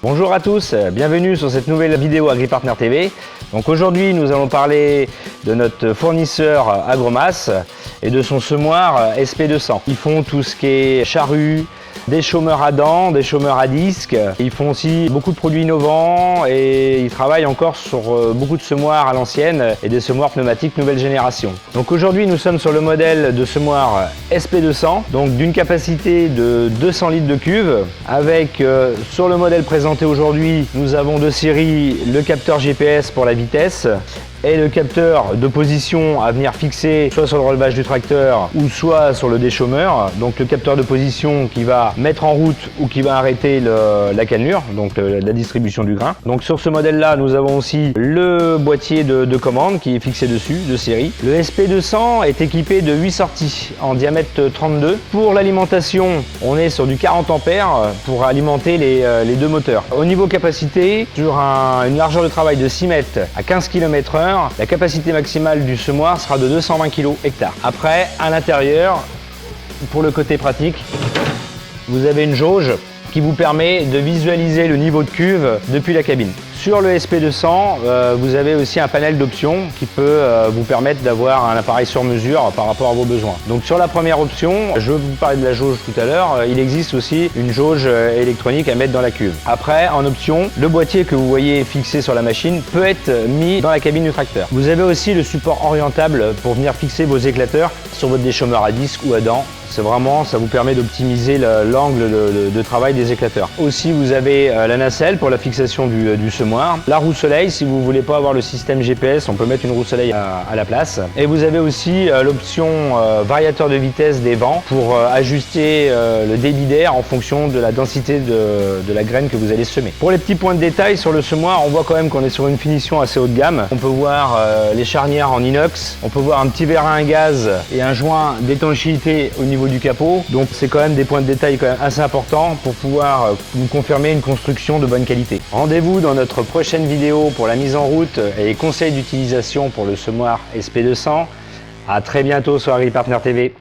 Bonjour à tous, bienvenue sur cette nouvelle vidéo AgriPartner TV. Donc aujourd'hui nous allons parler de notre fournisseur Agromas et de son semoir SP200. Ils font tout ce qui est charrue, des chômeurs à dents, des chômeurs à disque. Ils font aussi beaucoup de produits innovants et ils travaillent encore sur beaucoup de semoirs à l'ancienne et des semoirs pneumatiques nouvelle génération. Donc aujourd'hui nous sommes sur le modèle de semoir SP200, donc d'une capacité de 200 litres de cuve avec sur le modèle présenté aujourd'hui nous avons de série le capteur GPS pour la vitesse et le capteur de position à venir fixer soit sur le relevage du tracteur ou soit sur le déchômeur. Donc le capteur de position qui va mettre en route ou qui va arrêter la cannelure, donc la distribution du grain. Donc sur ce modèle là nous avons aussi le boîtier de commande qui est fixé dessus de série. Le SP200 est équipé de 8 sorties en diamètre 32. Pour l'alimentation on est sur du 40 ampères pour alimenter les deux moteurs. Au niveau capacité, sur une largeur de travail de 6 mètres à 15 km/h, la capacité maximale du semoir sera de 220 kg hectare. Après, à l'intérieur, pour le côté pratique, vous avez une jauge qui vous permet de visualiser le niveau de cuve depuis la cabine. Sur le SP200, vous avez aussi un panel d'options qui peut vous permettre d'avoir un appareil sur mesure par rapport à vos besoins. Donc sur la première option, je vous parlais de la jauge tout à l'heure, il existe aussi une jauge électronique à mettre dans la cuve. Après, en option, le boîtier que vous voyez fixé sur la machine peut être mis dans la cabine du tracteur. Vous avez aussi le support orientable pour venir fixer vos éclateurs sur votre déchômeur à disque ou à dents. C'est vraiment, ça vous permet d'optimiser l'angle de travail des éclateurs. Aussi, vous avez la nacelle pour la fixation du semoir. La roue soleil, si vous ne voulez pas avoir le système GPS, on peut mettre une roue soleil à la place. Et vous avez aussi l'option variateur de vitesse des vents pour ajuster le débit d'air en fonction de la densité de la graine que vous allez semer. Pour les petits points de détail sur le semoir, on voit quand même qu'on est sur une finition assez haut de gamme. On peut voir les charnières en inox, on peut voir un petit vérin à gaz et un joint d'étanchéité au niveau du capot, donc c'est quand même des points de détail quand même assez importants pour pouvoir nous confirmer une construction de bonne qualité. Rendez-vous dans notre prochaine vidéo pour la mise en route et les conseils d'utilisation pour le semoir SP200. À très bientôt sur AgriPartner TV.